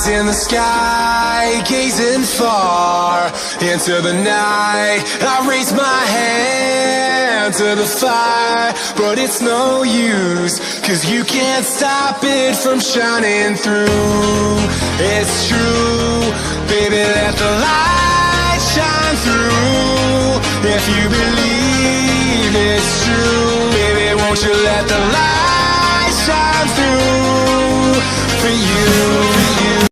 eyes in the sky, gazing far into the night. I raise my hand to the fire, but it's no use, 'cause you can't stop it from shining through. It's true, baby, let the light shine through. If you believe it's true, baby, won't you let the light shine through for you?